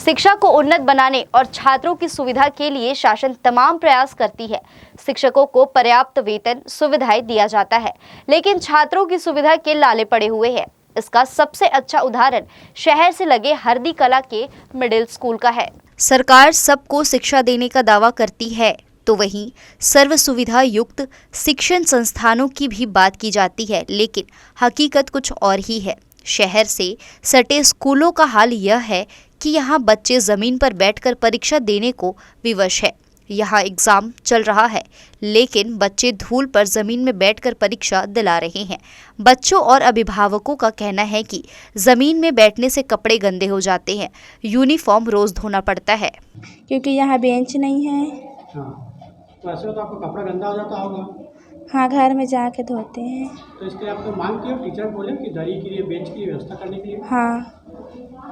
शिक्षा को उन्नत बनाने और छात्रों की सुविधा के लिए शासन तमाम प्रयास करती है। शिक्षकों को पर्याप्त वेतन सुविधाएं दिया जाता है, लेकिन छात्रों की सुविधा के लाले पड़े हुए हैं। इसका सबसे अच्छा उदाहरण शहर से लगे हरदी कला के मिडिल स्कूल का है। सरकार सबको शिक्षा देने का दावा करती है, तो वहीं सर्व सुविधा युक्त शिक्षण संस्थानों की भी बात की जाती है, लेकिन हकीकत कुछ और ही है। शहर से सटे स्कूलों का हाल यह है कि यहाँ बच्चे जमीन पर बैठकर परीक्षा देने को विवश है। यहाँ एग्जाम चल रहा है, लेकिन बच्चे धूल पर जमीन में बैठकर परीक्षा दिला रहे हैं। बच्चों और अभिभावकों का कहना है कि जमीन में बैठने से कपड़े गंदे हो जाते हैं, यूनिफॉर्म रोज धोना पड़ता है। क्योंकि यहाँ बेंच नहीं है। तो ऐसे तो आपका कपड़ा गंदा हो जाता होगा। हाँ, घर में जाके धोते हैं। तो इसके लिए आपको मांग की हो, टीचर बोले कि दरी के लिए, बेंच की व्यवस्था करने के लिए? हाँ।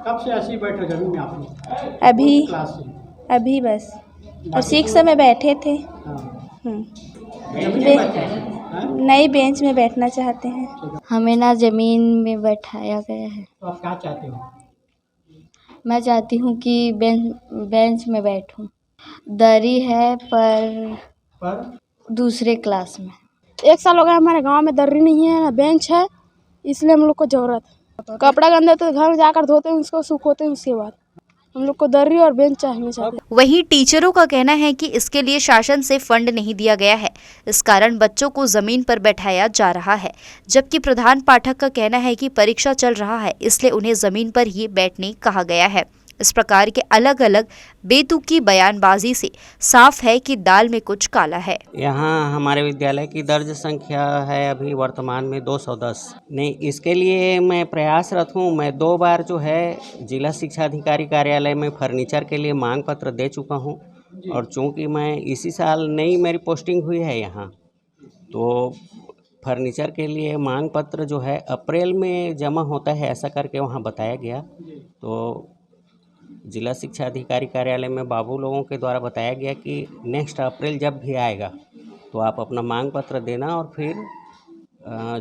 कब से ऐसे ही बैठे जमीन में आप लोग? अभी क्लास से? अभी बस और 6 समय बैठे थे। नई बेंच में बैठना चाहते हैं। हमें ना ज़मीन में बैठाया गया है। तो आप क्या चाहते हो? मैं चाहती हूँ कि बेंच में बैठूं। दरी है पर दूसरे क्लास में। 1 साल हो गया हमारे गांव में दर्री नहीं है, ना बेंच है, इसलिए हम लोग को जरूरत है। कपड़ा गंदा तो घर में जाकर धोते हैं, उसको सुखोते हैं, उसके बाद हम लोग को दर्री और बेंच चाहिए। वहीं टीचरों का कहना है कि इसके लिए शासन से फंड नहीं दिया गया है, इस कारण बच्चों को जमीन पर बैठाया जा रहा है। जबकि प्रधान पाठक का कहना है कि परीक्षा चल रहा है, इसलिए उन्हें जमीन पर ही बैठने कहा गया है। इस प्रकार के अलग अलग बेतुकी बयानबाजी से साफ है कि दाल में कुछ काला है। यहाँ हमारे विद्यालय की दर्ज संख्या है अभी वर्तमान में 210। नहीं, इसके लिए मैं प्रयासरत हूँ। मैं 2 बार जो है जिला शिक्षा अधिकारी कार्यालय में फर्नीचर के लिए मांग पत्र दे चुका हूँ, और चूँकि मैं इसी साल नई मेरी पोस्टिंग हुई है यहाँ, तो फर्नीचर के लिए मांग पत्र जो है अप्रैल में जमा होता है, ऐसा करके वहाँ बताया गया। तो जिला शिक्षा अधिकारी कार्यालय में बाबू लोगों के द्वारा बताया गया कि नेक्स्ट अप्रैल जब भी आएगा तो आप अपना मांग पत्र देना, और फिर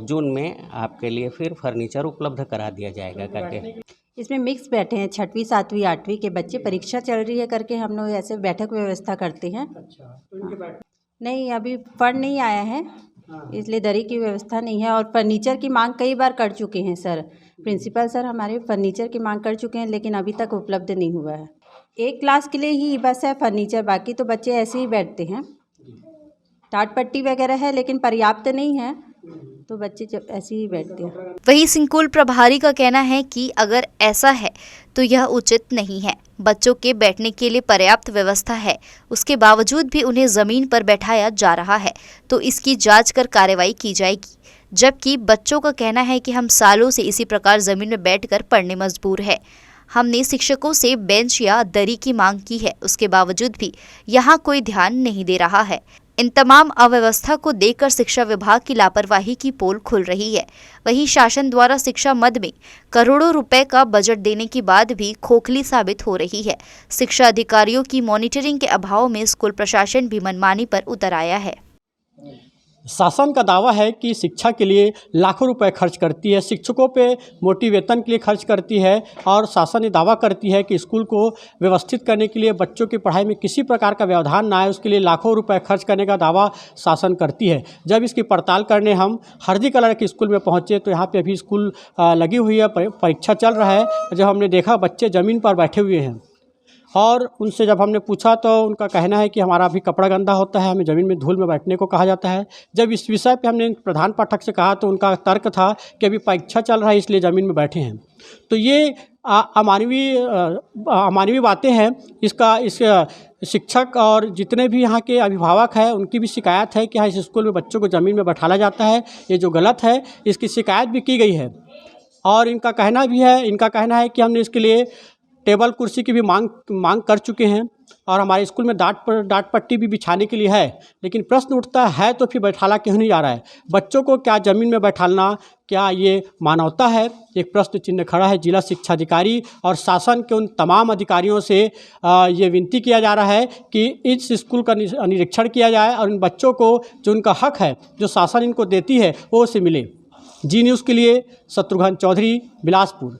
जून में आपके लिए फिर फर्नीचर उपलब्ध करा दिया जाएगा करके। इसमें मिक्स बैठे हैं, 6वीं 7वीं 8वीं के बच्चे, परीक्षा चल रही है करके हम लोग ऐसे बैठक व्यवस्था करते हैं। अच्छा, तो इनके नहीं, अभी फंड नहीं आया है, इसलिए दरी की व्यवस्था नहीं है। और फर्नीचर की मांग कई बार कर चुके हैं सर, प्रिंसिपल सर हमारे फर्नीचर की मांग कर चुके हैं, लेकिन अभी तक उपलब्ध नहीं हुआ है। एक क्लास के लिए ही बस है फर्नीचर, बाकी तो बच्चे ऐसे ही बैठते हैं। टाट पट्टी वगैरह है, लेकिन पर्याप्त नहीं है, तो बच्चे जब ऐसे ही बैठते हैं। वही संकुल प्रभारी का कहना है कि अगर ऐसा है तो यह उचित नहीं है। बच्चों के बैठने के लिए पर्याप्त व्यवस्था है, उसके बावजूद भी उन्हें जमीन पर बैठाया जा रहा है, तो इसकी जांच कर कार्रवाई की जाएगी। जबकि बच्चों का कहना है कि हम सालों से इसी प्रकार जमीन में बैठकर पढ़ने मजबूर है। हमने शिक्षकों से बेंच या दरी की मांग की है, उसके बावजूद भी यहाँ कोई ध्यान नहीं दे रहा है। इन तमाम अव्यवस्था को देखकर शिक्षा विभाग की लापरवाही की पोल खुल रही है। वहीं शासन द्वारा शिक्षा मद में करोड़ों रुपए का बजट देने के बाद भी खोखली साबित हो रही है। शिक्षा अधिकारियों की मॉनिटरिंग के अभाव में स्कूल प्रशासन भी मनमानी पर उतर आया है। शासन का दावा है कि शिक्षा के लिए लाखों रुपए खर्च करती है, शिक्षकों पे मोटी वेतन के लिए खर्च करती है, और शासन ये दावा करती है कि स्कूल को व्यवस्थित करने के लिए, बच्चों की पढ़ाई में किसी प्रकार का व्यवधान ना आए, उसके लिए लाखों रुपए खर्च करने का दावा शासन करती है। जब इसकी पड़ताल करने हम हरदी कला के स्कूल में पहुँचे तो यहाँ पर अभी स्कूल लगी हुई है, परीक्षा चल रहा है। जब हमने देखा बच्चे ज़मीन पर बैठे हुए हैं, और उनसे जब हमने पूछा तो उनका कहना है कि हमारा अभी कपड़ा गंदा होता है, हमें ज़मीन में धूल में बैठने को कहा जाता है। जब इस विषय पे हमने प्रधान पाठक से कहा तो उनका तर्क था कि अभी परीक्षा चल रहा है, इसलिए ज़मीन में बैठे हैं। तो ये अमानवीय बातें हैं। इस शिक्षक और जितने भी यहाँ के अभिभावक हैं उनकी भी शिकायत है कि हाँ, इस स्कूल में बच्चों को ज़मीन में बैठाया जाता है, ये जो गलत है, इसकी शिकायत भी की गई है। और इनका कहना है कि हमने इसके लिए टेबल कुर्सी की भी मांग कर चुके हैं, और हमारे स्कूल में डाट पट्टी भी बिछाने के लिए है। लेकिन प्रश्न उठता है तो फिर बैठाला क्यों नहीं जा रहा है? बच्चों को क्या ज़मीन में बैठाना, क्या ये मानवता है? एक प्रश्न चिन्ह खड़ा है। जिला शिक्षा अधिकारी और शासन के उन तमाम अधिकारियों से ये विनती किया जा रहा है कि इस स्कूल का निरीक्षण किया जाए, और इन बच्चों को जो उनका हक है, जो शासन इनको देती है, वो उसे मिले। जी न्यूज़ के लिए शत्रुघ्न चौधरी, बिलासपुर।